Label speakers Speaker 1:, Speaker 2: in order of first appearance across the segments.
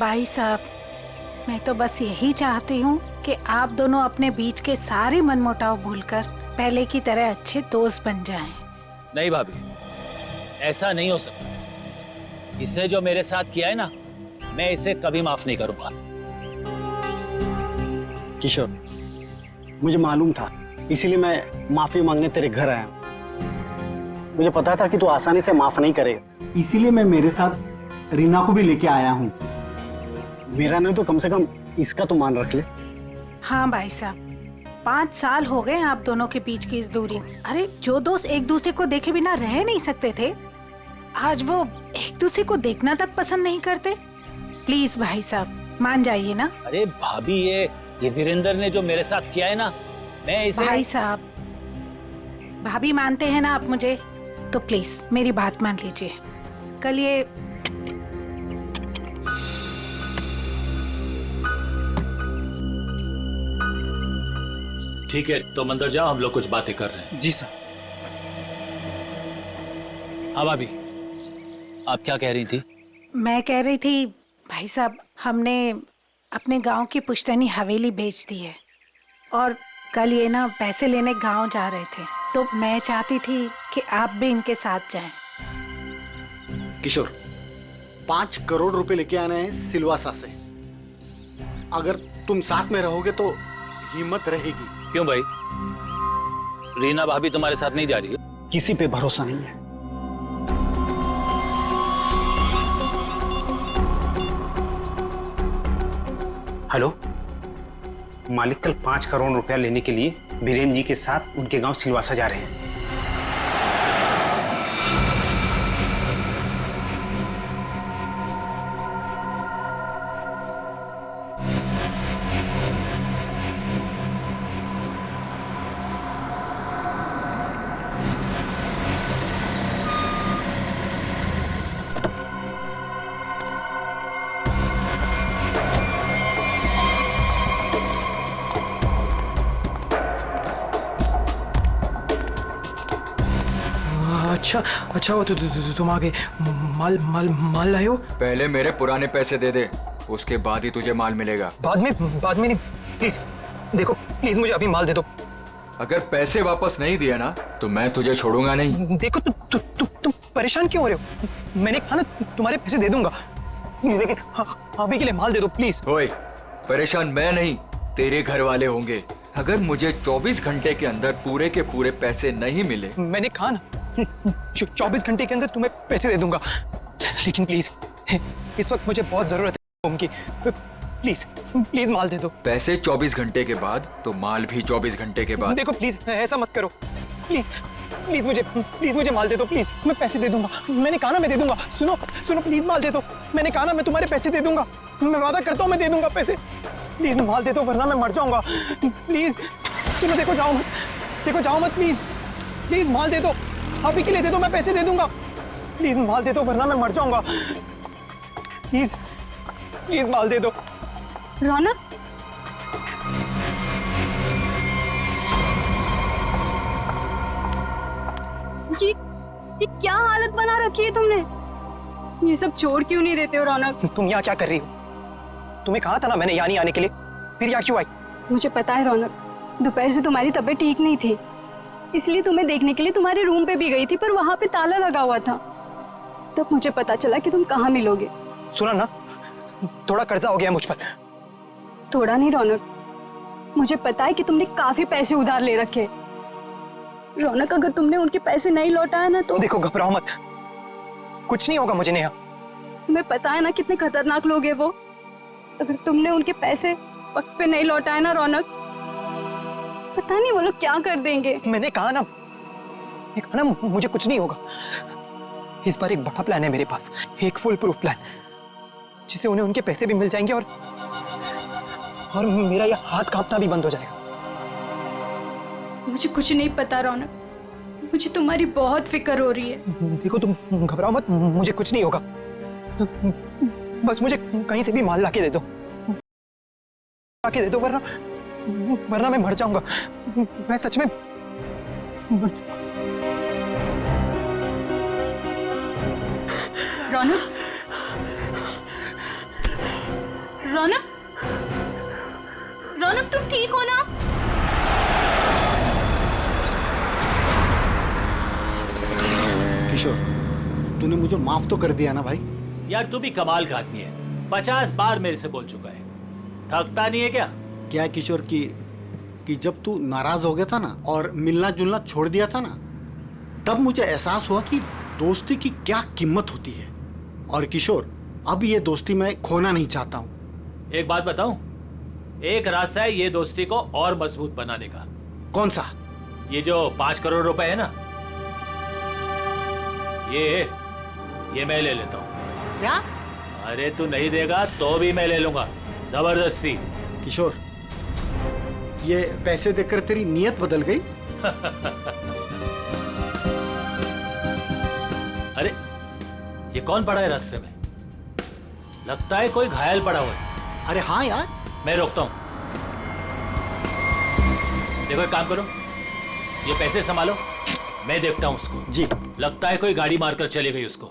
Speaker 1: भाई साहब, मैं तो बस यही चाहती हूँ कि आप दोनों अपने बीच के सारे मनमुटाव भूलकर पहले की तरह अच्छे दोस्त बन जाएं।
Speaker 2: नहीं भाभी, ऐसा नहीं हो सकता। इसने जो मेरे साथ किया है ना, मैं इसे कभी माफ नहीं करूंगा।
Speaker 3: किशोर, मुझे मालूम था, इसीलिए मैं माफी मांगने तेरे घर आया हूं। मुझे पता था कि तू आसानी से माफ नहीं करेगा, इसीलिए मैं मेरे साथ रीना को भी लेके आया हूं। मेरा नहीं तो कम से कम इसका तो मान रख ले।
Speaker 1: हाँ भाई साहब, 5 साल हो गए आप दोनों के बीच की इस दूरी। अरे जो दोस्त एक दूसरे को देखे बिना रह नहीं सकते थे, आज वो एक दूसरे को देखना तक पसंद नहीं करते। प्लीज भाई साहब मान जाइए ना।
Speaker 2: अरे भाभी, ये वीरेंद्र ने जो मेरे साथ किया है ना, मैं इसे।
Speaker 1: भाई साहब, भाभी मानते हैं ना आप मुझे, तो प्लीज मेरी बात मान लीजिए। कल ये
Speaker 2: ठीक है, तो अंदर जाओ, हम लोग कुछ बातें कर रहे हैं।
Speaker 4: जी सर।
Speaker 2: हाँ भाभी, आप क्या कह रही थी?
Speaker 1: मैं कह रही थी भाई साहब, हमने अपने गांव की पुश्तैनी हवेली बेच दी है और कल ये ना पैसे लेने गांव जा रहे थे, तो मैं चाहती थी कि आप भी इनके साथ जाएं।
Speaker 3: किशोर, 5 करोड़ रुपए लेके आने हैं सिलवासा से। अगर तुम साथ में रहोगे तो हिम्मत रहेगी।
Speaker 2: क्यों भाई, रीना भाभी तुम्हारे साथ नहीं जा रही है?
Speaker 3: किसी पे भरोसा नहीं है।
Speaker 4: हेलो, मालिक कल 5 करोड़ रुपया लेने के लिए बीरेन जी के साथ उनके गांव सिलवासा जा रहे हैं।
Speaker 5: अच्छा वो तुम आगे माल लाए हो?
Speaker 6: पहले मेरे पुराने पैसे दे दे, उसके बाद ही तुझे माल मिलेगा।
Speaker 5: बाद में नहीं, प्लीज देखो, प्लीज मुझे अभी माल दे दो।
Speaker 6: अगर पैसे वापस नहीं दिए ना तो मैं तुझे छोड़ूंगा नहीं।
Speaker 5: देखो तुम परेशान क्यों हो रहे हो? मैंने कहा ना तुम्हारे पैसे दे दूंगा, लेकिन अभी के लिए माल दे दो प्लीज।
Speaker 6: ओए, परेशान मैं नहीं, तेरे घर वाले होंगे। अगर मुझे 24 घंटे के अंदर पूरे के पूरे पैसे नहीं मिले,
Speaker 5: मैंने कहा ना 24 घंटे के अंदर तुम्हें पैसे दे दूंगा, लेकिन प्लीज इस वक्त मुझे बहुत जरूरत है उनकी। प्लीज माल दे दो।
Speaker 6: पैसे 24 घंटे के बाद तो माल भी 24 घंटे के बाद।
Speaker 5: देखो प्लीज ऐसा मत करो, प्लीज मुझे माल दे दो प्लीज, मैं पैसे दे दूंगा। मैंने कहा ना मैं दे दूंगा। सुनो प्लीज माल दे दो। मैंने कहा ना मैं तुम्हारे पैसे दे दूंगा, मैं वादा करता हूँ मैं दे दूंगा पैसे। प्लीज माल दे दो वरना मैं मर जाऊंगा। प्लीज सुनो, देखो जाओ मत प्लीज माल दे दो, अभी के लिए दे दो, मैं पैसे दे दूंगा। प्लीज माल दे दो वरना मैं मर जाऊंगा। प्लीज माल दे दो।
Speaker 7: रौनक, ये क्या हालत बना रखी है तुमने? ये सब छोड़ क्यों नहीं देते हो रौनक?
Speaker 5: तुम यहाँ क्या कर रही हो? तुम्हें कहा था ना मैंने यहाँ नहीं आने के लिए, फिर यहाँ क्यों आई?
Speaker 7: मुझे पता है रौनक, दोपहर से तुम्हारी तबीयत ठीक नहीं थी, इसलिए तुम्हें देखने के लिए तुम्हारे रूम पे भी गई थी, पर वहां पे ताला लगा हुआ था। तब मुझे पता चला कि तुम कहाँ मिलोगे।
Speaker 5: सुना ना, थोड़ा कर्जा हो गया मुझ पर।
Speaker 7: थोड़ा नहीं रौनक, मुझे पता है कि तुमने काफी पैसे उधार ले रखे। रौनक, अगर तुमने उनके पैसे नहीं लौटाया ना तो
Speaker 5: देखो, घबराओ मत, कुछ नहीं होगा मुझे। नेहा,
Speaker 7: तुम्हें पता है ना कितने खतरनाक लोग हैं वो। अगर तुमने उनके पैसे वक्त पे नहीं लौटाए ना रौनक, पता नहीं वो लोग क्या कर देंगे।
Speaker 5: मैंने कहा ना मुझे कुछ नहीं होगा। इस बार एक बड़ा प्लान है मेरे पास, एक फुल प्रूफ प्लान, जिससे उन्हें उनके पैसे भी मिल जाएंगे और मेरा यह हाथ कांपना भी बंद हो जाएगा।
Speaker 7: मुझे कुछ नहीं पता रौनक, मुझे तुम्हारी बहुत फिक्र हो रही है।
Speaker 5: देखो तुम घबराओ मत, मुझे कुछ नहीं होगा। बस मुझे कहीं से भी माल लाके दे दो, वरना मैं मर जाऊंगा। मैं सच में
Speaker 7: रौनक,
Speaker 8: रौनक, रौनक तुम ठीक हो ना?
Speaker 3: किशोर, तूने मुझे माफ तो कर दिया ना भाई?
Speaker 2: यार तू भी कमाल का आदमी है, 50 बार मेरे से बोल चुका है, थकता नहीं है क्या?
Speaker 3: क्या है किशोर कि जब तू नाराज हो गया था ना और मिलना जुलना छोड़ दिया था ना, तब मुझे एहसास हुआ कि दोस्ती की क्या कीमत होती है। और किशोर, अब ये दोस्ती मैं खोना नहीं चाहता हूँ।
Speaker 2: एक बात बताऊं, एक रास्ता है ये दोस्ती को और मजबूत बनाने का।
Speaker 3: कौन सा?
Speaker 2: ये जो 5 करोड़ रुपए है ना, ये मैं ले लेता हूँ।
Speaker 3: क्या?
Speaker 2: अरे तू नहीं देगा तो भी मैं ले लूंगा, जबरदस्ती।
Speaker 3: किशोर, ये पैसे देकर तेरी नीयत बदल गई?
Speaker 2: अरे ये कौन पड़ा है रास्ते में? लगता है कोई घायल पड़ा हुआ है।
Speaker 3: अरे हाँ यार।
Speaker 2: मैं रोकता हूं। देखो एक काम करो, ये पैसे संभालो, मैं देखता हूं उसको।
Speaker 3: जी।
Speaker 2: लगता है कोई गाड़ी मारकर चली गई उसको।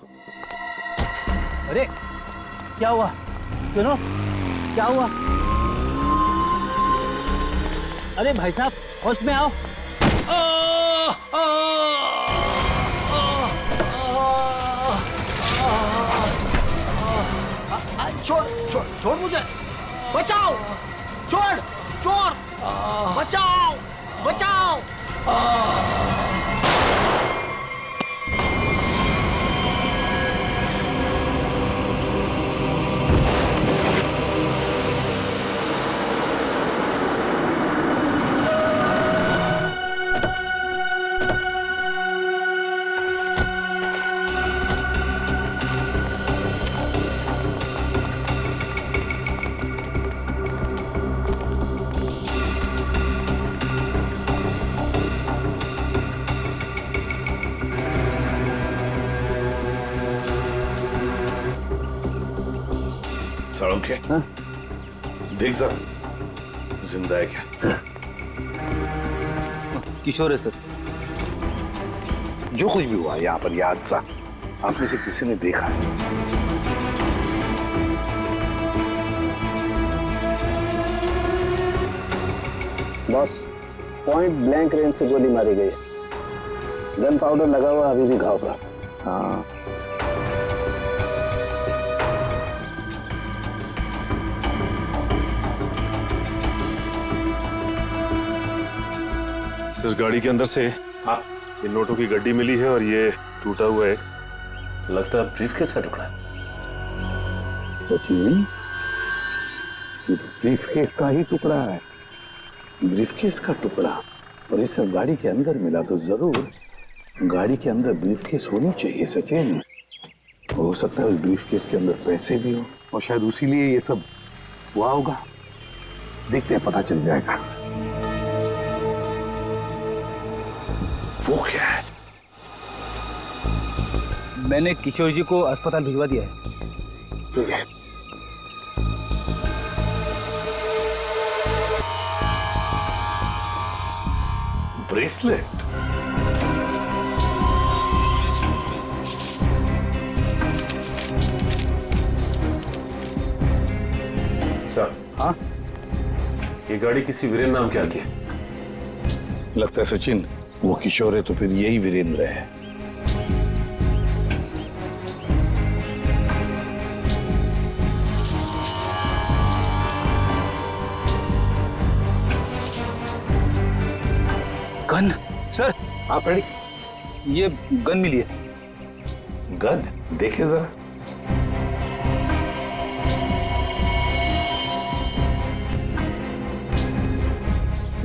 Speaker 2: अरे क्या हुआ? सुनो, क्या हुआ? अरे भाई साहब, होश में आओ।
Speaker 3: छोड़ छोड़ छोड़ मुझे, बचाओ, छोड़, चोर, बचाओ, बचाओ।
Speaker 9: सड़क है? देख जरा, जिंदा है क्या?
Speaker 10: किशोर है सर।
Speaker 9: जो कुछ भी हुआ यहाँ पर यह हादसा, आप में से किसी ने देखा है?
Speaker 11: बॉस, पॉइंट ब्लैंक रेंज से गोली मारी गई है। गन पाउडर लगा हुआ अभी भी घाव पर। हाँ।
Speaker 9: सर, गाड़ी के अंदर से ये नोटों की गड्डी मिली है और ये टूटा हुआ है, लगता है ब्रीफकेस का टुकड़ा है।
Speaker 11: सचिन, ब्रीफकेस का ही टुकड़ा है। ब्रीफकेस का टुकड़ा और ये सब गाड़ी के अंदर मिला, तो जरूर गाड़ी के अंदर ब्रीफकेस होनी चाहिए सचिन। हो सकता है उस ब्रीफकेस के अंदर पैसे भी हो और शायद उसी लिए ये सब हुआ होगा। देखते हैं, पता चल जाएगा।
Speaker 9: वो क्या है?
Speaker 10: मैंने किशोर जी को अस्पताल भिजवा दिया है।
Speaker 11: ठीक है।
Speaker 9: ब्रेसलेट? सर,
Speaker 11: हाँ,
Speaker 9: ये गाड़ी किसी वीरेंद्र नाम के आगे है।
Speaker 11: लगता है सचिन वो किशोर है, तो फिर यही वीरेंद्र है।
Speaker 10: Gun sir.
Speaker 11: आप रेडी?
Speaker 10: ये गन मिली है।
Speaker 11: गन देखे जरा।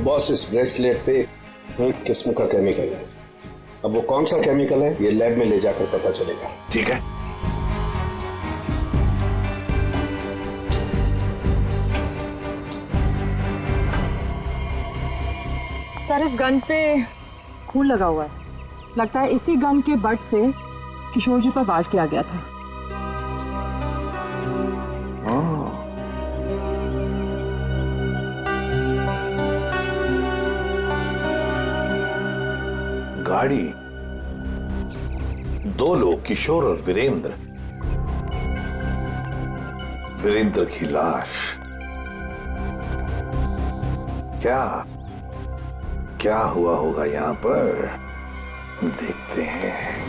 Speaker 11: बॉस, इस ब्रेसलेट पे एक किस्म का केमिकल है। अब वो कौन सा केमिकल है ये लैब में ले जाकर पता चलेगा।
Speaker 9: ठीक है।
Speaker 12: सर, इस गन पे खून लगा हुआ है। लगता है इसी गन के बट से किशोर जी पर वार किया गया था।
Speaker 11: गाड़ी, 2 लोग, किशोर और वीरेंद्र। वीरेंद्र की लाश क्या क्या हुआ होगा यहाँ पर, देखते हैं।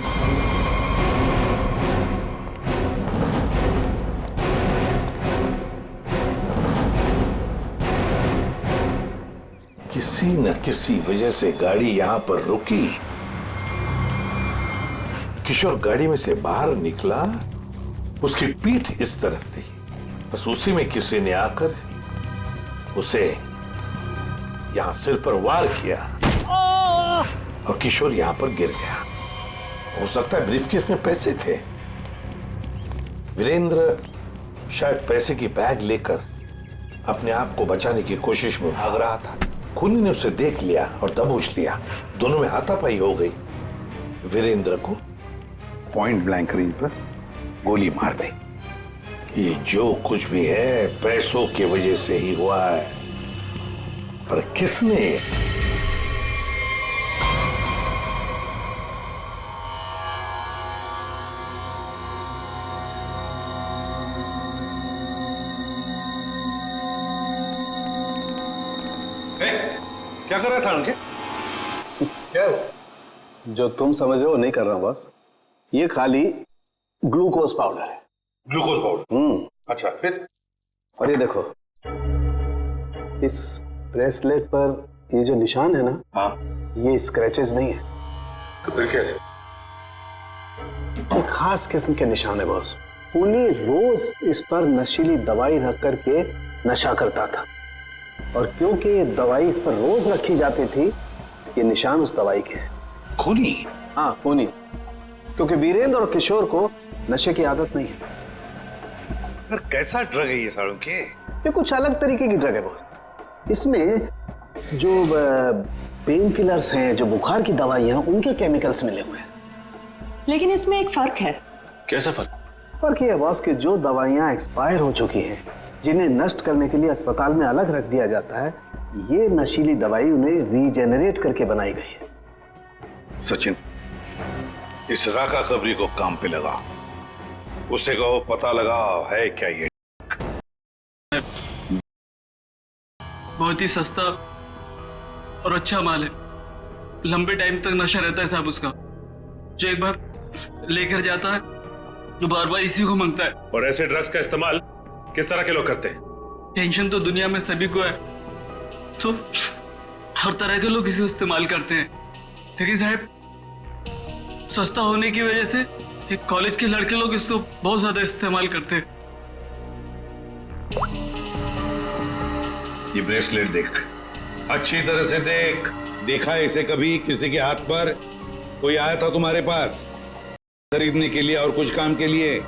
Speaker 11: किसी न किसी वजह से गाड़ी यहां पर रुकी। किशोर गाड़ी में से बाहर निकला, उसकी पीठ इस तरफ थी, बस उसी में किसी ने आकर उसे यहां सिर पर वार किया और किशोर यहां पर गिर गया। हो सकता है ब्रीफकेस में पैसे थे। वीरेंद्र शायद पैसे की बैग लेकर अपने आप को बचाने की कोशिश में भाग रहा था। खूनी ने उसे देख लिया और दबोच लिया। दोनों में हाथापाई हो गई। वीरेंद्र को पॉइंट ब्लैंक रेंज पर गोली मार दी। ये जो कुछ भी है पैसों की वजह से ही हुआ है, पर किसने? क्या कर रहा था उनके? क्या हो?
Speaker 3: जो तुम समझ रहे हो नहीं कर रहा हूं बस। ये खाली ग्लूकोज पाउडर है।
Speaker 11: Glucose powder? अच्छा, फिर?
Speaker 3: और ये देखो, इस ब्रेसलेट पर ये जो निशान है ना,
Speaker 11: हाँ,
Speaker 3: ये स्क्रैचेस नहीं है।
Speaker 11: तो फिर क्या है?
Speaker 3: एक खास किस्म के निशान है बॉस। खूनी रोज इस पर नशीली दवाई रख करके नशा करता था, और क्योंकि ये दवाई इस पर रोज रखी जाती थी, ये निशान उस दवाई के हैं।
Speaker 11: खूनी?
Speaker 3: हाँ, खूनी। क्योंकि वीरेंद्र और किशोर को नशे की आदत नहीं है।
Speaker 11: पर कैसा ड्रग है ये सालों के?
Speaker 3: ये कुछ अलग तरीके की ड्रग है बॉस। इसमें जो पेन किलर्स हैं, जो बुखार की दवाइयां, उनके केमिकल्स मिले हुए हैं।
Speaker 12: लेकिन इसमें एक फर्क है।
Speaker 10: कैसा फर्क?
Speaker 3: फर्क ये है बॉस कि जो दवाइयां एक्सपायर हो चुकी हैं, जिन्हें नष्ट करने के लिए अस्पताल में अलग रख दिया जाता है, ये नशीली दवाई उन्हें रीजेनरेट करके बनाई गई है।
Speaker 11: सचिन, इस राका खबरी को काम पे लगा। उसे कहो पता लगा है क्या ये।
Speaker 8: बहुत ही सस्ता और अच्छा माल है। लंबे टाइम तक नशा रहता है साहब उसका। जो एक बार लेकर जाता है जो बार बार इसी को मांगता है।
Speaker 9: और ऐसे ड्रग्स का इस्तेमाल किस तरह के लोग करते हैं?
Speaker 8: टेंशन तो दुनिया में सभी को है, तो हर तरह के लोग इसे इस्तेमाल करते हैं। लेकिन साहब, सस्ता होने की वजह से एक कॉलेज के लड़के लोग इसको बहुत ज्यादा इस्तेमाल करते हैं।
Speaker 11: ये ब्रेसलेट देख, अच्छी तरह से देख। देखा है इसे कभी किसी के हाथ पर? कोई आया था तुम्हारे पास खरीदने के लिए और कुछ काम के लिए?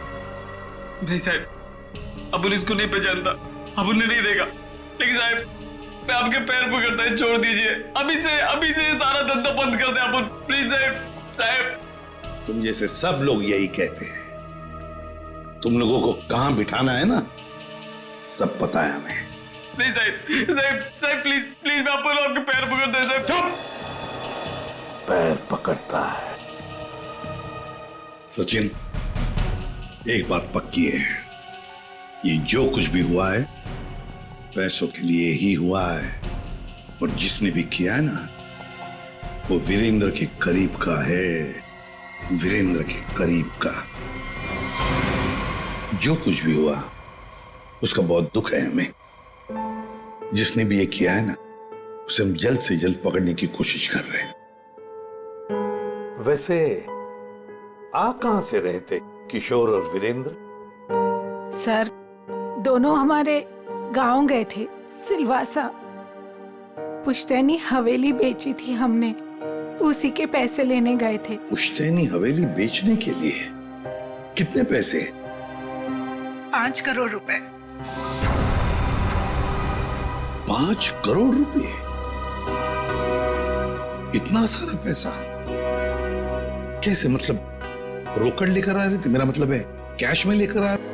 Speaker 8: नहीं साहब, अबुल इसको नहीं पहचानता, अबुल ने नहीं देगा। लेकिन साहब, मैं आपके पैर पकड़ता है, छोड़ दीजिए। अभी से सारा धंधा बंद कर दे अबुल, प्लीज साहब।
Speaker 11: तुम जैसे सब लोग यही कहते हैं। तुम लोगों को कहां बिठाना है ना, सब पता है हमें।
Speaker 8: नहीं साहब प्लीज मैं आपके पैर पकड़ता है साहब।
Speaker 11: चुप! पैर पकड़ता है? सचिन, एक बात पक्की है, ये जो कुछ भी हुआ है पैसों के लिए ही हुआ है। और जिसने भी किया है ना, वो वीरेंद्र के करीब का है। वीरेंद्र के करीब का। जो कुछ भी हुआ उसका बहुत दुख है हमें। जिसने भी ये किया है ना, उसे हम जल्द से जल्द पकड़ने की कोशिश कर रहे हैं। वैसे आ कहां से रहे थे किशोर और वीरेंद्र?
Speaker 1: सर, दोनों हमारे गांव गए थे, सिलवासा। पुश्तैनी हवेली बेची थी हमने, उसी के पैसे लेने गए थे।
Speaker 11: पुश्तैनी हवेली बेचने के लिए? कितने पैसे?
Speaker 1: 5 करोड़ रुपए।
Speaker 11: 5 करोड़ रुपए? इतना सारा पैसा कैसे? मतलब रोकड़ लेकर आ रहे थे? मेरा मतलब है कैश में लेकर आ रहे?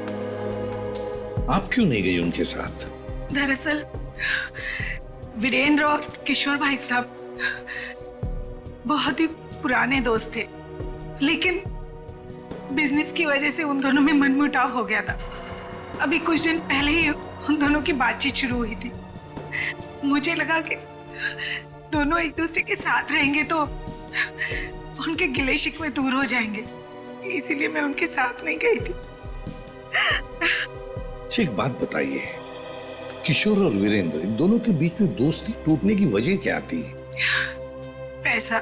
Speaker 11: आप क्यों नहीं गई उनके साथ?
Speaker 1: दरअसल वीरेंद्र और किशोर भाई साहब बहुत ही पुराने दोस्त थे, लेकिन बिजनेस की वजह से उन दोनों में मनमुटाव हो गया था। अभी कुछ दिन पहले ही उन दोनों की बातचीत शुरू हुई थी। मुझे लगा कि दोनों एक दूसरे के साथ रहेंगे तो उनके गिले शिकवे दूर हो जाएंगे, इसीलिए मैं उनके साथ नहीं गई थी।
Speaker 11: अच्छा एक बात बताइए, किशोर और वीरेंद्र इन दोनों के बीच में दोस्ती टूटने की वजह क्या थी?
Speaker 1: पैसा।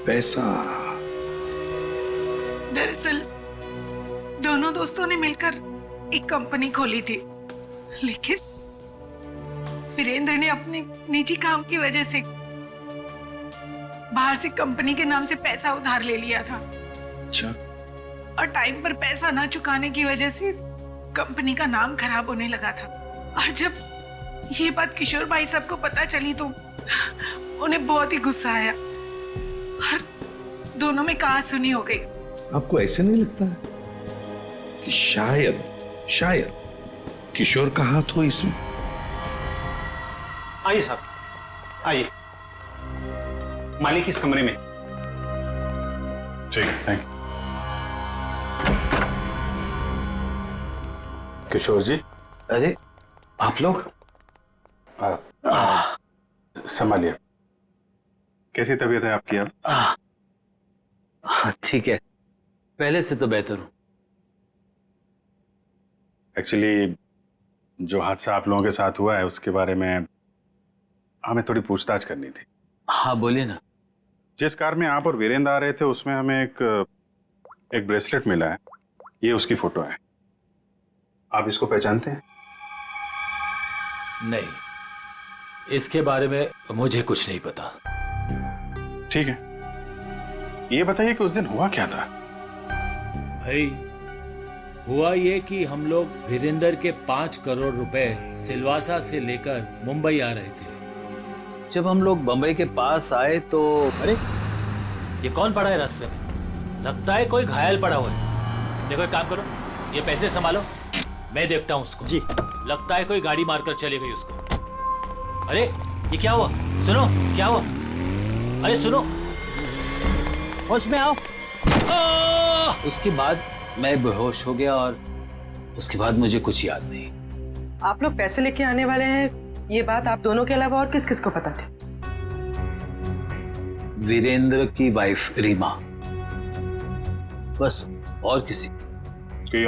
Speaker 11: पैसा?
Speaker 1: दरअसल दोनों दोस्तों ने मिलकर एक कंपनी खोली थी, लेकिन वीरेंद्र ने अपने निजी काम की वजह से बाहर से कंपनी के नाम से पैसा उधार ले लिया था।
Speaker 11: अच्छा।
Speaker 1: और टाइम पर पैसा ना चुकाने की वजह से कंपनी का नाम खराब होने लगा था। और जब ये बात किशोर भाई साहब को पता चली तो उन्हें बहुत ही गुस्सा आया और दोनों में कहा सुनी हो गई।
Speaker 11: आपको ऐसे नहीं लगता है कि शायद किशोर का हाथ हो इसमें?
Speaker 4: आइए साहब, आइए। मालिक इस कमरे में।
Speaker 9: ठीक है, थैंक यू। किशोर जी।
Speaker 10: अरे आप लोग
Speaker 9: संभालिए। कैसी तबीयत है आपकी अब?
Speaker 2: ठीक है, पहले से तो बेहतर हूं।
Speaker 9: एक्चुअली जो हादसा आप लोगों के साथ हुआ है उसके बारे में हमें थोड़ी पूछताछ करनी थी।
Speaker 2: हाँ बोलिए ना।
Speaker 9: जिस कार में आप और वीरेंद्र आ रहे थे उसमें हमें एक ब्रेसलेट मिला है, ये उसकी फोटो है। आप इसको पहचानते हैं?
Speaker 2: नहीं, इसके बारे में मुझे कुछ नहीं पता।
Speaker 9: ठीक है, ये बताइए कि उस दिन हुआ क्या था?
Speaker 2: भाई हुआ ये कि हम लोग वीरेंद्र के 5 करोड़ रुपए सिलवासा से लेकर मुंबई आ रहे थे। जब हम लोग बंबई के पास आए तो अरे ये कौन पड़ा है रास्ते में? लगता है कोई घायल पड़ा हुआ है। देखो एक काम करो, ये पैसे संभालो, मैं देखता हूँ उसको। जी। लगता है कोई गाड़ी मारकर चली गई उसको। अरे ये क्या हुआ? सुनो, क्या हुआ? अरे सुनो, होश में आओ। उसके बाद मैं बेहोश हो गया और उसके बाद मुझे कुछ याद नहीं।
Speaker 12: आप लोग पैसे लेके आने वाले हैं, ये बात आप दोनों के अलावा और किस किस को पता थी?
Speaker 2: वीरेंद्र की वाइफ रीमा, बस, और किसी?
Speaker 9: कोई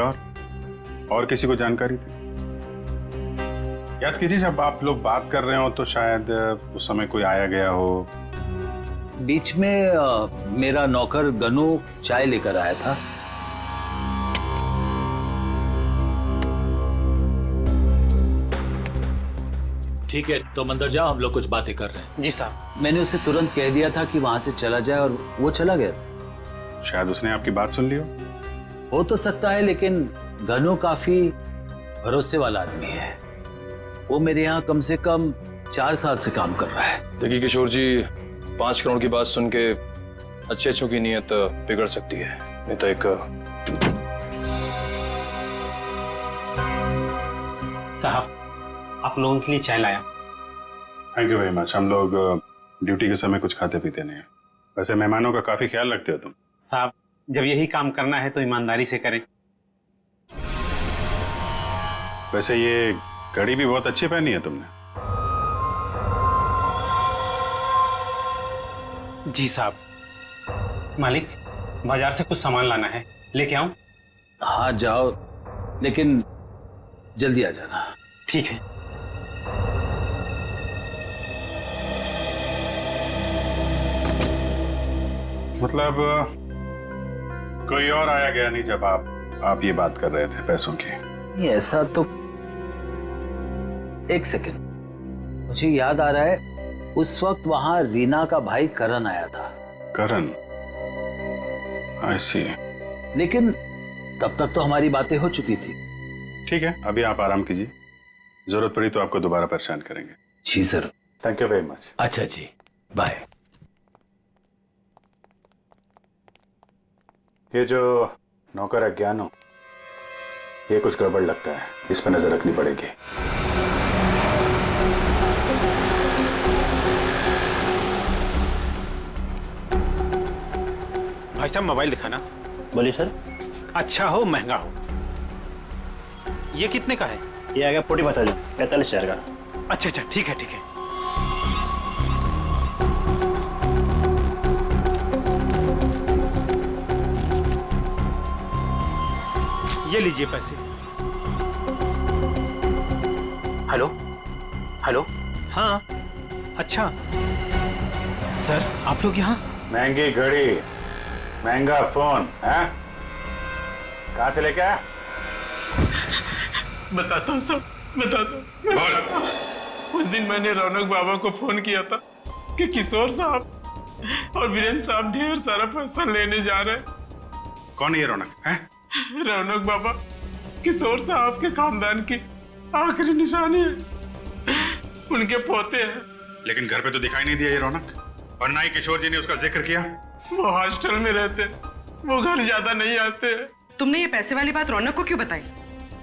Speaker 9: और किसी को जानकारी थी? याद कीजिए, जब आप लोग बात कर रहे हो तो शायद उस समय कोई आया गया हो।
Speaker 2: बीच में मेरा नौकर गनू चाय लेकर आया था। ठीक है, तुम अंदर जाओ, हम लोग कुछ बातें कर रहे हैं।
Speaker 4: जी साहब।
Speaker 2: मैंने उसे तुरंत कह दिया था कि वहां से चला जाए और वो चला गया।
Speaker 9: शायद उसने आपकी बात सुन ली
Speaker 2: हो तो सकता है, लेकिन गनू काफी भरोसे वाला आदमी है। वो मेरे यहाँ कम से कम 4 साल से काम कर रहा है।
Speaker 13: देखिए किशोर जी, 5 करोड़ की बात सुन के अच्छे की नीयत बिगड़ सकती है। नहीं तो एक
Speaker 4: साहब, आप लोगों के लिए चाय लाया।
Speaker 9: Thank you very much. हम लोग ड्यूटी के समय कुछ खाते पीते नहीं हैं। वैसे मेहमानों का काफी ख्याल रखते हो तुम।
Speaker 4: साहब, जब यही काम करना है तो ईमानदारी से करें।
Speaker 9: वैसे ये घड़ी भी बहुत अच्छी पहनी है तुमने।
Speaker 4: जी साहब। मालिक, बाजार से कुछ सामान लाना है, लेके आऊं?
Speaker 2: हाँ जाओ, लेकिन जल्दी आ जाना।
Speaker 4: ठीक है।
Speaker 9: मतलब कोई और आया गया नहीं जब आप ये बात कर रहे थे पैसों की?
Speaker 2: नहीं, ऐसा तो एक सेकंड, मुझे याद आ रहा है, उस वक्त वहां रीना का भाई करण आया था।
Speaker 9: करण? आई सी।
Speaker 2: लेकिन तब तक तो हमारी बातें हो चुकी थी।
Speaker 9: ठीक है, अभी आप आराम कीजिए, जरूरत पड़ी तो आपको दोबारा परेशान करेंगे।
Speaker 2: जी जरूर।
Speaker 9: Thank you very much.
Speaker 2: अच्छा जी, बाय।
Speaker 9: ये जो नौकर है ज्ञानो, ये कुछ गड़बड़ लगता है, इस पर नजर रखनी पड़ेगी।
Speaker 4: भाई साहब, मोबाइल दिखाना।
Speaker 3: बोलिए सर।
Speaker 4: अच्छा हो महंगा हो। ये कितने का है?
Speaker 3: ये आ गया 45,000 का।
Speaker 4: अच्छा अच्छा, ठीक है ठीक है। ये लीजिए पैसे। Hello hello. हाँ अच्छा सर, आप लोग यहाँ?
Speaker 9: महंगी घड़ी, महंगा फोन है, कहाँ से लेके आया?
Speaker 5: बताता हूँ सर, बताता हूँ। उस दिन मैंने रौनक बाबा को फोन किया था कि किशोर साहब और वीरेंद्र साहब ढेर सारा पैसा लेने जा रहे हैं।
Speaker 9: कौन है ये रौनक है?
Speaker 5: रौनक बाबा किशोर साहब के खानदान की आखिरी निशानी है, उनके पोते हैं।
Speaker 9: लेकिन घर पे तो दिखाई नहीं दिया ये रौनक, और ना ही किशोर जी ने उसका जिक्र किया।
Speaker 5: वो हॉस्टल में रहते, वो घर ज्यादा नहीं आते हैं।
Speaker 12: तुमने ये पैसे वाली बात रौनक को क्यों बताई?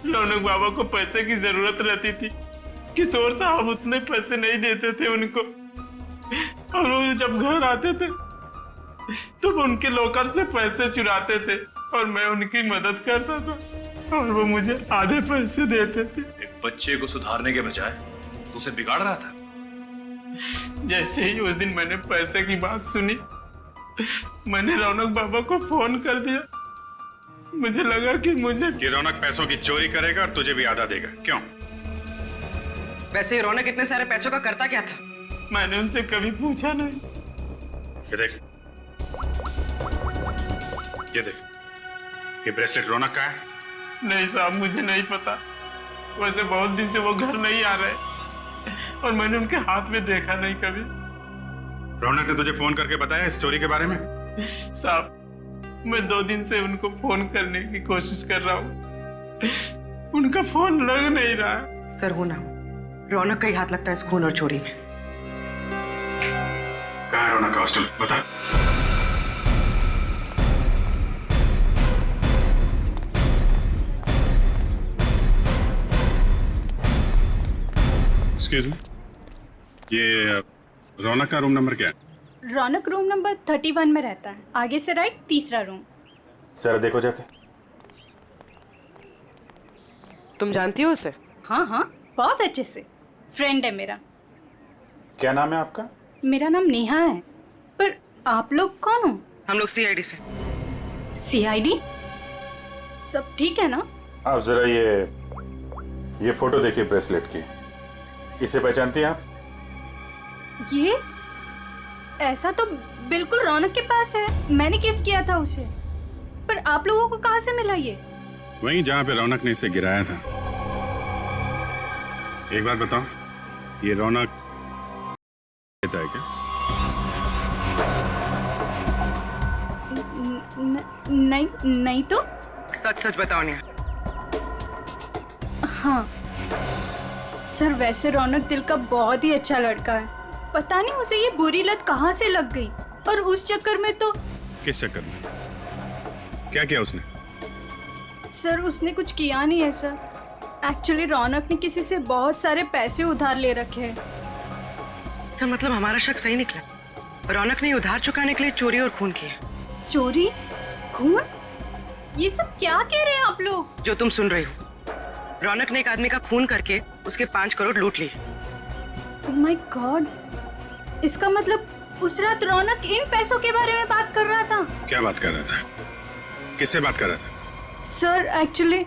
Speaker 5: रौनक बाबा को पैसे की जरूरत रहती थी, किशोर साहब उतने पैसे नहीं देते थे उनको, और वो जब घर आते थे तो वो उनके लॉकर से पैसे चुराते थे और मैं उनकी मदद करता था और वो मुझे आधे पैसे देते थे।
Speaker 13: एक बच्चे को सुधारने के बजाय तू उसे बिगाड़ रहा था।
Speaker 5: जैसे ही उस दिन मैंने पैसे की बात सुनी, मैंने रौनक बाबा को फोन कर दिया। मुझे लगा कि
Speaker 9: रौनक पैसों की चोरी करेगा और तुझे भी आधा देगा। क्यों?
Speaker 12: वैसे रौनक इतने सारे पैसों का करता क्या था?
Speaker 5: मैंने उनसे कभी पूछा नहीं।
Speaker 9: ये देख, ये देख, ये ब्रेसलेट रौनक का है?
Speaker 5: नहीं साहब, मुझे नहीं पता। वैसे बहुत दिन से वो घर नहीं आ रहे और मैंने उनके हाथ में देखा नहीं कभी।
Speaker 9: रौनक ने तुझे फोन करके बताया इस चोरी के बारे में?
Speaker 5: साहब, मैं 2 दिन से उनको फोन करने की कोशिश कर रहा हूँ, उनका फोन लग नहीं रहा।
Speaker 12: सर हो ना, रौनक का ही हाथ लगता है इस खून और चोरी में।
Speaker 9: कहाँ है रौनक का हॉस्टल? बता। एक्सक्यूज मी, ये रौनक का रूम नंबर क्या है?
Speaker 7: रौनक रूम नंबर 31 में रहता है, आगे से राइट, तीसरा रूम।
Speaker 9: जरा देखो जाके।
Speaker 12: तुम जानती हो उसे?
Speaker 7: हाँ हाँ, बहुत अच्छे से, फ्रेंड है मेरा।
Speaker 9: क्या नाम है आपका?
Speaker 7: मेरा नाम नेहा है। पर आप लोग कौन हो?
Speaker 12: हम लोग सीआईडी से।
Speaker 7: सीआईडी? सब ठीक है ना?
Speaker 9: आप जरा ये फोटो देखिए ब्रेसलेट की, इसे पहचानती हैं आप?
Speaker 7: ये ऐसा तो बिल्कुल रौनक के पास है, मैंने गिफ्ट किया था उसे। पर आप लोगों को कहाँ से मिला ये?
Speaker 9: वहीं जहाँ पे रौनक ने इसे गिराया था। एक बात बताओ, ये रौनक देता है क्या?
Speaker 7: नहीं नहीं तो।
Speaker 12: सच सच बताओ निया।
Speaker 7: हाँ सर, वैसे रौनक दिल का बहुत ही अच्छा लड़का है। पता नहीं उसे ये बुरी लत कहाँ से लग गई, और उस चक्कर में तो।
Speaker 9: किस चक्कर में? क्या किया उसने?
Speaker 7: सर उसने कुछ किया नहीं है सर। एक्चुअली रौनक ने किसी से बहुत सारे पैसे उधार ले रखे हैं।
Speaker 12: सर मतलब हमारा शक सही निकला, रौनक ने उधार चुकाने के लिए चोरी और खून किया।
Speaker 7: चोरी? खून? ये सब क्या कह रहे हैं आप लोग?
Speaker 12: जो तुम सुन रही हो, रौनक ने एक आदमी का खून करके उसके 5 करोड़ लूट लिए।
Speaker 7: ओह माय गॉड, इसका मतलब उस रात रौनक इन पैसों के बारे में बात कर रहा था।
Speaker 9: क्या बात कर रहा था? किससे बात कर रहा था?
Speaker 7: सर एक्चुअली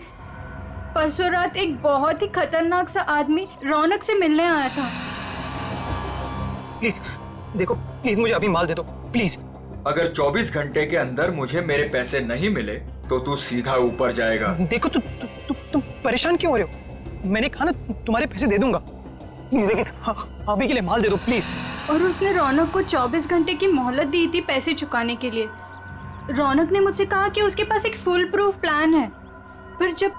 Speaker 7: परसों रात एक बहुत ही खतरनाक सा आदमी रौनक से मिलने आया था।
Speaker 5: प्लीज देखो, प्लीज मुझे अभी माल दे दो प्लीज।
Speaker 6: अगर 24 घंटे के अंदर मुझे मेरे पैसे नहीं मिले तो तू सीधा ऊपर जाएगा।
Speaker 5: देखो तुम परेशान क्यों हो रहे हो? मैंने कहा ना तुम्हारे पैसे दे दूंगा, लेकिन अभी के लिए माल दे दो प्लीज।
Speaker 7: और उसने रौनक को 24 घंटे की मोहलत दी थी पैसे चुकाने के लिए। रौनक ने मुझसे कहा कि उसके पास एक फुल प्रूफ प्लान है, पर जब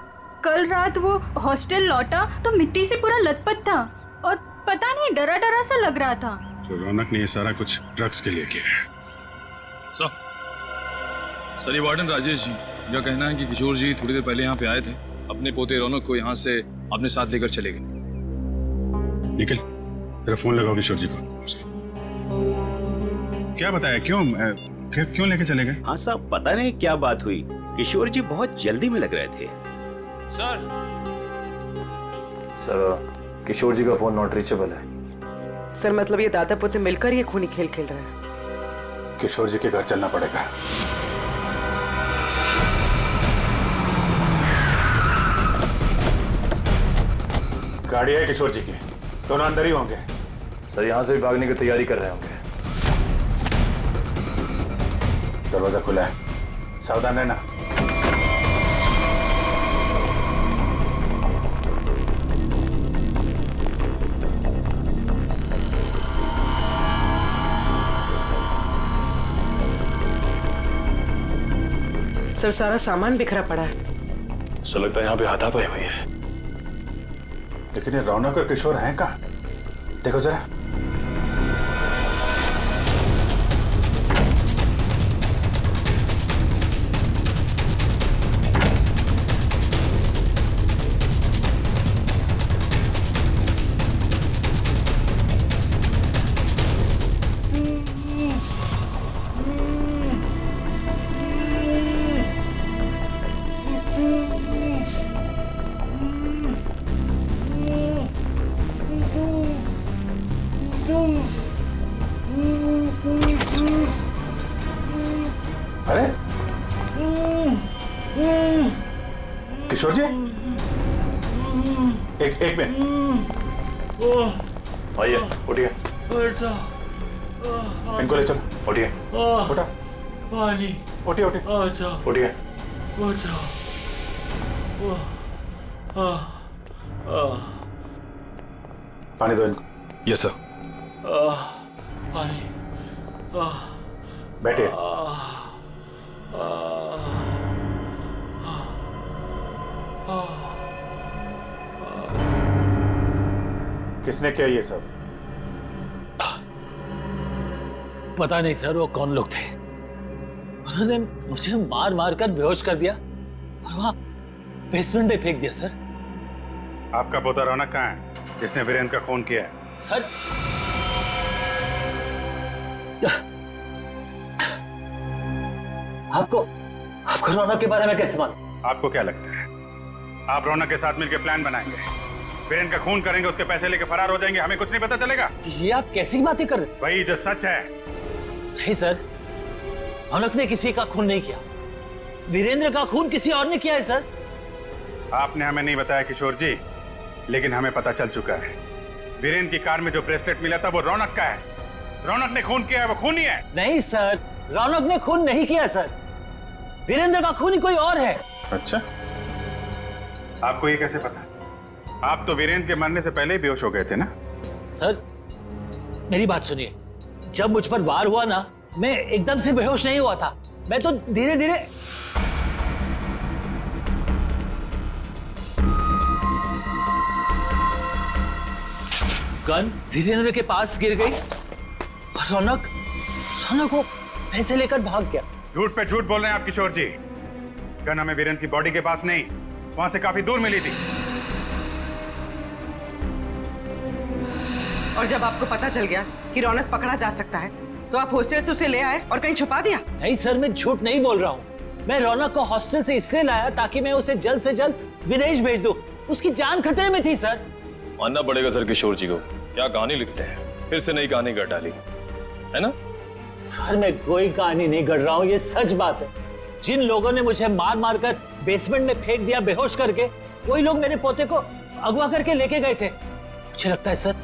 Speaker 7: कल रात वो हॉस्टल लौटा तो मिट्टी से पूरा लथपथ था और पता नहीं डरा डरा सा लग रहा था।
Speaker 9: तो रौनक ने ये सारा कुछ ड्रग्स के लिए किया है।
Speaker 13: सर ये वार्डन राजेश जी का कहना है कि किशोर जी थोड़ी देर पहले यहाँ पे आए थे, अपने पोते रौनक को यहाँ से अपने साथ लेकर चले गए।
Speaker 9: निखिल, तेरा फोन लगाओ किशोर जी को। क्या बताया? क्यों लेके चले गए?
Speaker 14: हाँ साहब, पता नहीं क्या बात हुई, किशोर जी बहुत जल्दी में लग रहे थे।
Speaker 13: सर किशोर जी का फोन नॉट रीचेबल है।
Speaker 12: सर मतलब ये दादा पोते मिलकर ये खूनी खेल खेल रहे हैं।
Speaker 9: किशोर जी के घर चलना पड़ेगा। गाड़ी है किशोर जी की, दोनों अंदर ही होंगे।
Speaker 13: सर यहाँ से भी भागने की तैयारी कर रहे होंगे।
Speaker 9: दरवाजा खुला है, सावधान रहना।
Speaker 12: सर सारा सामान बिखरा पड़ा है।
Speaker 13: सर लगता है यहाँ पे हाथापाई हुई है।
Speaker 9: लेकिन ये रौनक और किशोर हैं कहाँ? देखो जरा। अरे किशोर जी, एक मिनट।
Speaker 13: आइए उठिए,
Speaker 9: इनको ले चलो।
Speaker 13: उठिए,
Speaker 9: उठा,
Speaker 2: पानी
Speaker 9: उठिए उठिए
Speaker 13: उठिए।
Speaker 9: पानी दो इनको।
Speaker 13: Yes sir.
Speaker 2: पानी
Speaker 9: बैठिए। किसने किया ये सब?
Speaker 2: पता नहीं सर, वो कौन लोग थे। उन्होंने मुझे मार मार कर बेहोश कर दिया और वहां बेसमेंट में फेंक दिया सर।
Speaker 9: आपका पोता रौनक कहाँ है जिसने वीरेंद्र का खून किया है?
Speaker 2: सर आपको रौनक के बारे में कैसे मालूम?
Speaker 9: आपको क्या लगता है आप रौनक के साथ मिलकर प्लान बनाएंगे, वीरेंद्र का खून करेंगे, उसके पैसे लेके फरार हो जाएंगे, हमें कुछ नहीं पता चलेगा?
Speaker 2: ये आप कैसी बातें कर रहे हैं?
Speaker 9: वही जो सच है।
Speaker 2: नहीं सर, रौनक ने किसी का खून नहीं किया, वीरेंद्र का खून किसी और ने किया है सर।
Speaker 9: आपने हमें नहीं बताया किशोर जी, लेकिन हमें पता चल चुका है। वीरेंद्र की कार में जो ब्रेसलेट मिला था वो रौनक का है। रौनक ने खून किया है, वो खूनी है।
Speaker 2: नहीं सर, रौनक ने खून नहीं किया सर, वीरेंद्र का खूनी कोई और है।
Speaker 9: अच्छा, आपको ये कैसे पता? आप तो वीरेंद्र के मरने से पहले ही बेहोश हो गए थे ना?
Speaker 2: सर मेरी बात सुनिए, जब मुझ पर वार हुआ ना, मैं एकदम से बेहोश नहीं हुआ था, मैं तो धीरे धीरे। गन वीरेंद्र के पास गिर गई और रौनक वो पैसे लेकर भाग गया।
Speaker 9: झूठ पे झूठ बोल रहे हैं आप किशोर जी। गन हमें वीरेंद्र की बॉडी के पास नहीं, वहां से काफी दूर मिली थी।
Speaker 12: और जब आपको पता चल गया कि रौनक पकड़ा जा सकता है तो आप हॉस्टल से उसे ले आए और कहीं छुपा दिया?
Speaker 2: नहीं सर, मैं झूठ नहीं बोल रहा हूँ। मैं रौनक को हॉस्टल से इसलिए लाया ताकि मैं उसे जल्द से जल्द विदेश भेज दूं। उसकी जान खतरे में थी सर।
Speaker 13: मानना पड़ेगा सर किशोर जी को, क्या कहानी लिखते हैं, फिर से नई कहानी गढ़ डाली है ना?
Speaker 2: सर मैं कोई कहानी नहीं गढ़ रहा हूँ, ये सच बात है। जिन लोगों ने मुझे मार मार कर बेसमेंट में फेंक दिया बेहोश करके, वही लोग मेरे पोते को अगवा करके लेके गए थे। मुझे लगता है सर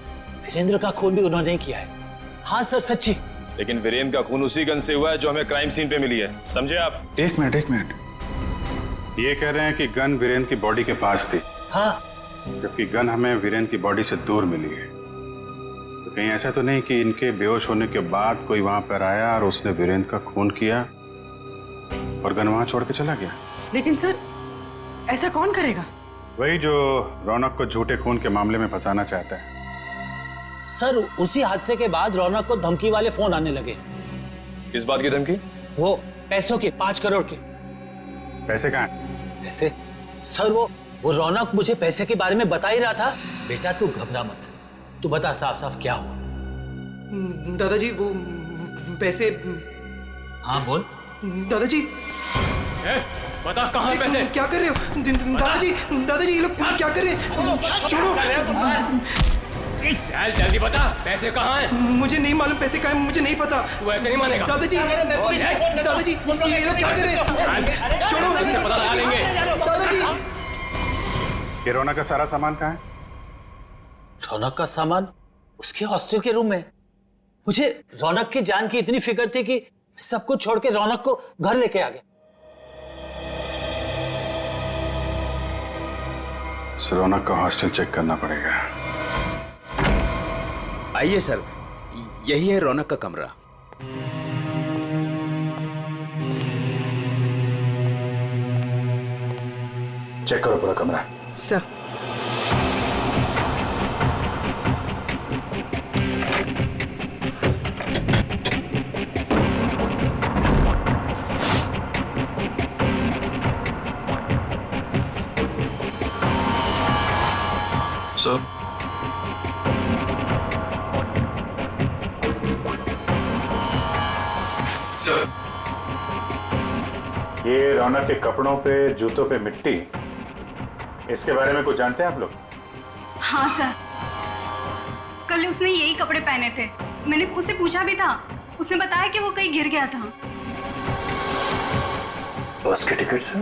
Speaker 2: वीरेंद्र का खून भी उन्होंने ही किया है। हाँ सर, सच्ची।
Speaker 13: लेकिन वीरेंद्र का खून उसी गन से हुआ है जो हमें क्राइम सीन पे मिली है, समझे आप?
Speaker 9: एक मिनट, ये कह रहे हैं कि गन वीरेंद्र की बॉडी के पास थी।
Speaker 2: हाँ,
Speaker 9: जबकि गन हमें वीरेंद्र की बॉडी से दूर मिली है। तो कहीं ऐसा तो नहीं कि इनके बेहोश होने के बाद कोई वहां पर आया और उसने वीरेंद्र का खून किया और गन वहां छोड़ के चला गया?
Speaker 12: लेकिन सर ऐसा कौन करेगा?
Speaker 9: वही जो रौनक को झूठे खून के मामले में फंसाना चाहता है।
Speaker 2: सर उसी हादसे के बाद रौनक को धमकी वाले फोन आने लगे।
Speaker 13: किस बात की धमकी?
Speaker 2: वो पैसों की, 5 करोड़ की।
Speaker 9: पैसे कहाँ हैं?
Speaker 2: पैसे? सर वो रौनक मुझे पैसे के बारे में बता ही रहा था। बेटा तू घबरा मत, तू बता साफ साफ क्या हुआ।
Speaker 5: दादाजी वो पैसे।
Speaker 2: हाँ बोल।
Speaker 5: दादाजी
Speaker 13: बता कहाँ है पैसे?
Speaker 5: क्या कर रहे हो दादाजी ये लोग क्या कर रहे हैं? छोड़ो।
Speaker 13: चल जल्दी बता, पैसे कहाँ हैं?
Speaker 5: मुझे नहीं मालूम पैसे कहाँ हैं, मुझे नहीं पता।
Speaker 13: तू ऐसे नहीं मानेगा।
Speaker 5: दादाजी ये लोग क्या कर रहे हैं? छोड़ो,
Speaker 13: इससे पता लगा लेंगे।
Speaker 5: दादाजी
Speaker 9: ये रौनक का सारा सामान कहाँ है?
Speaker 2: रौनक का सामान उसके हॉस्टल के रूम में। मुझे रौनक की जान की इतनी फिक्र थी कि सब कुछ छोड़ के रौनक को घर लेके आ गया।
Speaker 9: रौनक का हॉस्टल चेक करना पड़ेगा।
Speaker 14: आइए सर, यही है रौनक का कमरा।
Speaker 9: चेक करो पूरा कमरा।
Speaker 12: सर
Speaker 13: सर सर
Speaker 9: ये रौनक के कपड़ों पे, जूतों पे मिट्टी, इसके बारे में कुछ जानते हैं आप लोग?
Speaker 7: हाँ सर, कल उसने यही कपड़े पहने थे। मैंने उससे पूछा भी था, उसने बताया कि वो कहीं गिर गया था।
Speaker 9: बस के टिकट से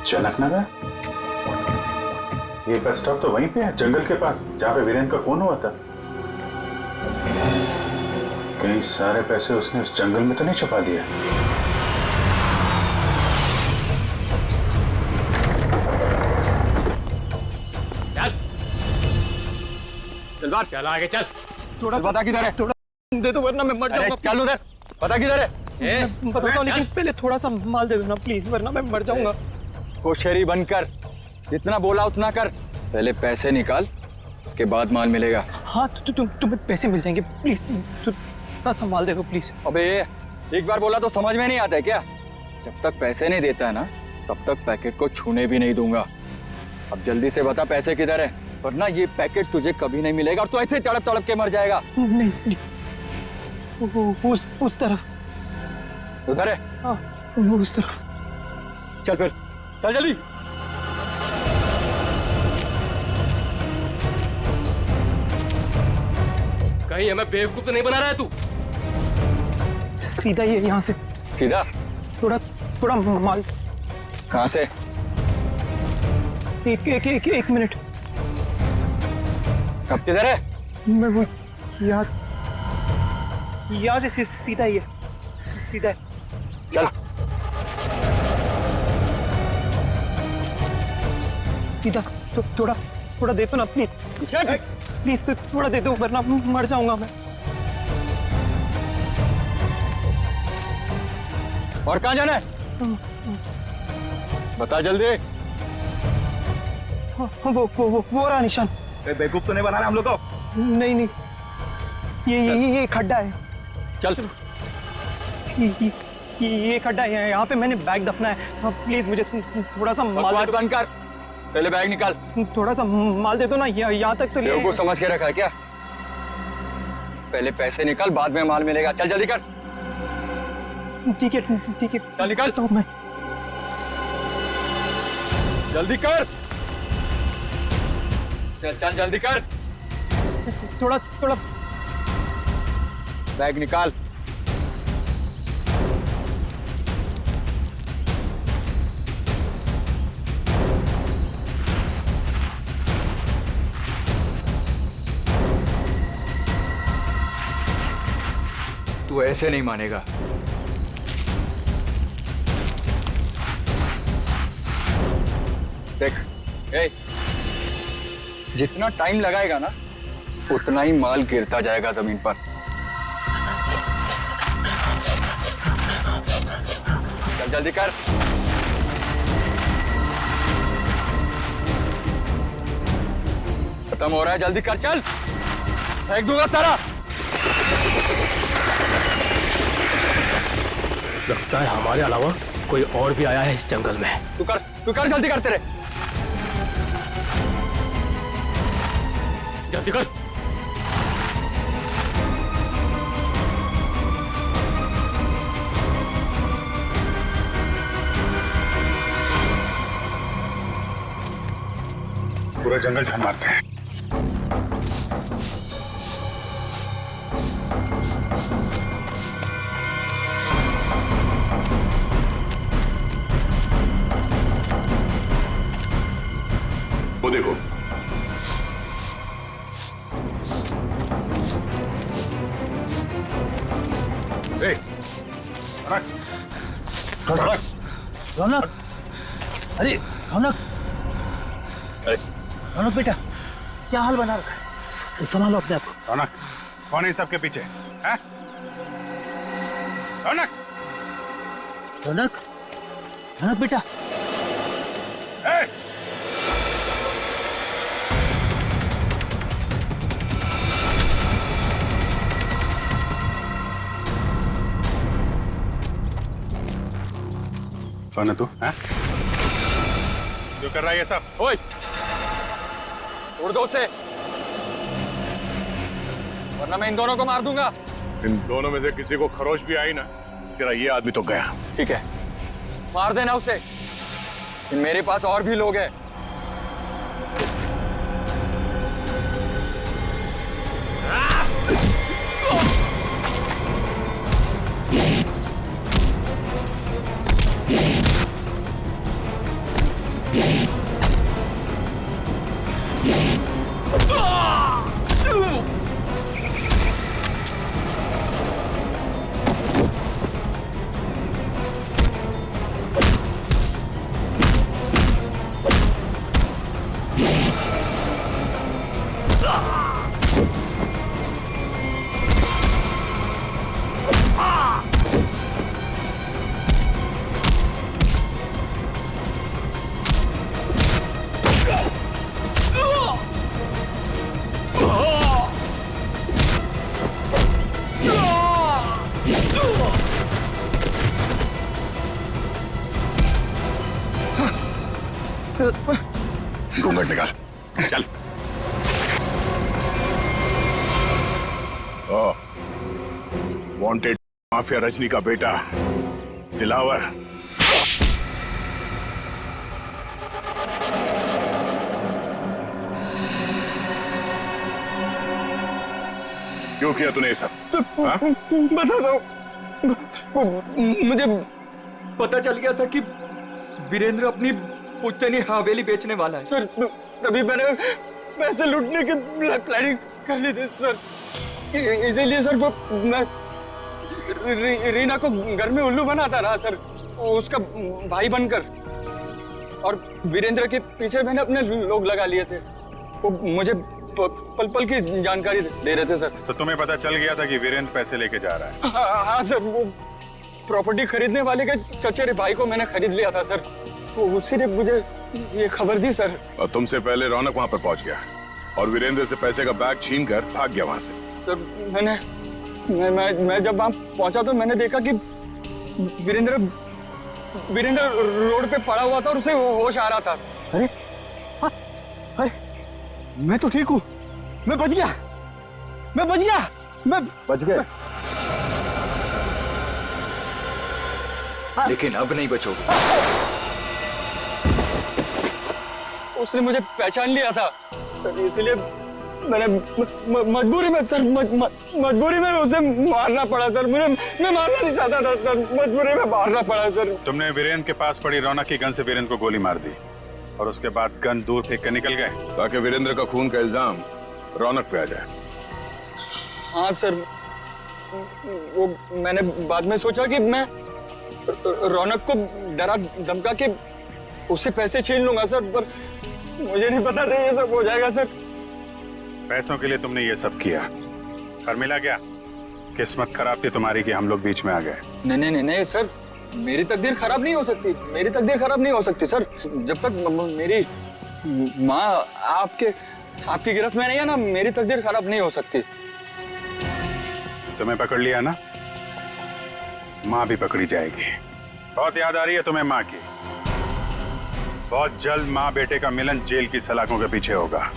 Speaker 9: जनक नगर? ये बस स्टॉप तो वहीं पे है, जंगल के पास, जहां पे वीरेंद्र का खून हुआ था। कहीं सारे पैसे उसने उस जंगल में तो नहीं छुपा दिया?
Speaker 5: चल बाहर, चल आगे चल। थोड़ा पता किधर है? थोड़ा दे दो वरना मैं मर जाऊंगा। चल उधर, पता किधर है? बताता हूँ, लेकिन पहले थोड़ा सा माल दे दो ना प्लीज, वरना मैं मर जाऊंगा।
Speaker 6: होशियारी बंद कर, जितना बोला उतना कर। पहले पैसे निकाल, उसके बाद माल मिलेगा।
Speaker 5: हाँ तुम्हें पैसे मिल जाएंगे, प्लीज थोड़ा सा माल दे दो प्लीज।
Speaker 6: अबे एक बार बोला तो समझ में नहीं आता है क्या? जब तक पैसे नहीं देता है ना, तब तक पैकेट को छूने भी नहीं दूंगा। अब जल्दी से बता पैसे किधर है, वरना ये पैकेट तुझे कभी नहीं मिलेगा और तू ऐसे तड़प तड़प के मर जाएगा।
Speaker 5: नहीं, उस तरफ।
Speaker 6: उधर है?
Speaker 5: हाँ, उस तरफ।
Speaker 6: चल फिर, चल जल्दी।
Speaker 10: कहीं हमें बेवकूफ तो नहीं बना रहा है तू?
Speaker 5: सीधा ये यहाँ से।
Speaker 6: सीधा?
Speaker 5: थोड़ा माल।
Speaker 6: कहाँ से?
Speaker 5: एक मिनट।
Speaker 6: अब किधर है?
Speaker 5: मैं वो यहाँ से सीधा ही है, सीधा है।
Speaker 6: चल
Speaker 5: सीधा। तो थोड़ा दे दो ना प्लीज, तो थोड़ा दे दो वरना मर जाऊंगा मैं।
Speaker 6: और कहाँ जाना है? बता जल्दी।
Speaker 5: वो रहा निशान।
Speaker 6: बेवकूफ तो नहीं बना रहा हम लोग को?
Speaker 5: नहीं, ये खड्डा है।
Speaker 6: चल।
Speaker 5: ये खड्डा है, यहाँ पे मैंने बैग दफना है। प्लीज मुझे थोड़ा सा माल
Speaker 6: बंद कर, पहले बैग निकाल।
Speaker 5: थोड़ा सा माल दे दो ना, यहाँ तक तो ले।
Speaker 6: बेवकूफ समझ के रखा है क्या? पहले पैसे निकाल, बाद में माल मिलेगा। चल जल्दी कर।
Speaker 5: ठीक है।
Speaker 6: चल निकाल।
Speaker 5: तो मैं
Speaker 6: जल्दी कर। चल जल्दी कर।
Speaker 5: थोड़ा
Speaker 6: बैग निकाल। तू ऐसे नहीं मानेगा। देख, जितना टाइम लगाएगा ना, उतना ही माल गिरता जाएगा जमीन पर। चल जल्दी कर। खत्म हो रहा है, जल्दी कर। चल, फेंक दूंगा सारा।
Speaker 10: लगता है हमारे अलावा कोई और भी आया है इस जंगल में।
Speaker 6: तू कर जल्दी कर। तेरे
Speaker 10: जल्दी कर।
Speaker 9: पूरा जंगल झाड़ मारते हैं।
Speaker 11: वो देखो।
Speaker 9: ए,
Speaker 2: रौनक, रौनक, अरे रौनक, रौनक बेटा, क्या हाल बना रखा है? संभालो अपने आप को।
Speaker 9: रौनक, कौन है इन सबके पीछे? हैं? रौनक,
Speaker 2: रौनक, रौनक बेटा,
Speaker 9: ए! कौन है तू? हैं? जो कर रहा है ये सब?
Speaker 6: ओए, उड़ दो उसे, वरना मैं इन दोनों को मार दूंगा।
Speaker 11: इन दोनों में से किसी को खरोच भी आई ना, तेरा ये आदमी तो गया।
Speaker 6: ठीक है, मार देना उसे। मेरे पास और भी लोग हैं।
Speaker 11: घूंघट निकाल, चल। वांटेड माफिया रजनी का बेटा दिलावर। क्यों किया तूने ये सब?
Speaker 6: बता दो, मुझे पता चल गया था कि वीरेंद्र अपनी पुश्तैनी हवेली बेचने वाला है सर। तभी मैंने पैसे लूटने की प्लानिंग कर ली थी सर। इसीलिए सर वो मैं रीना को घर में उल्लू बनाता रहा सर, उसका भाई बनकर। और वीरेंद्र के पीछे मैंने अपने लोग लगा लिए थे। वो मुझे पल पल की जानकारी दे रहे थे सर।
Speaker 9: तो तुम्हें पता चल गया था कि वीरेंद्र पैसे लेके जा रहा है?
Speaker 6: हाँ सर, वो प्रॉपर्टी खरीदने वाले के चचेरे भाई को मैंने खरीद लिया था सर, तो उसी ने मुझे ये खबर दी सर।
Speaker 11: और तुमसे पहले रौनक वहां पर पहुंच गया और वीरेंद्र से पैसे का बैग छीन कर भाग गया वहां से।
Speaker 6: सर मैं जब वहां पहुंचा तो मैंने देखा कि वीरेंद्र रोड पे पड़ा हुआ था और उसे होश आ रहा था। अरे अरे, मैं तो ठीक हूँ, मैं बच गया, मैं बच गया। लेकिन अब नहीं बचोगे। उसने मुझे पहचान लिया था, इसलिए मैंने मजबूरी में सर, मजबूरी में उसे मारना पड़ा सर। मैं मारना नहीं चाहता था सर, मजबूरी में मारना पड़ा सर।
Speaker 9: तुमने वीरेंद्र के पास पड़ी रौनक की गन से वीरेंद्र को गोली मार दी और उसके बाद गन दूर फेंक कर निकल गए
Speaker 11: ताकि वीरेंद्र का खून का इल्जाम रौनक पे आ जाए।
Speaker 6: हाँ सर, वो मैंने बाद में सोचा कि मैं रौनक को डरा धमका के उससे पैसे छीन लूंगा सर, पर मुझे नहीं पता था ये सब हो जाएगा सर।
Speaker 9: पैसों के लिए तुमने ये सब किया, पर मिला क्या? किस्मत खराब थी तुम्हारी कि हम लोग बीच में आ गए।
Speaker 6: नहीं सर, मेरी तकदीर खराब नहीं हो सकती, मेरी तकदीर खराब नहीं हो सकती सर। जब तक मेरी माँ आपकी गिरफ्त में नहीं है ना, मेरी तकदीर खराब नहीं हो सकती।
Speaker 9: तुम्हें पकड़ लिया ना, माँ भी पकड़ी जाएगी। बहुत याद आ रही है तुम्हें माँ की। बहुत जल्द माँ बेटे का मिलन जेल की सलाखों के पीछे होगा।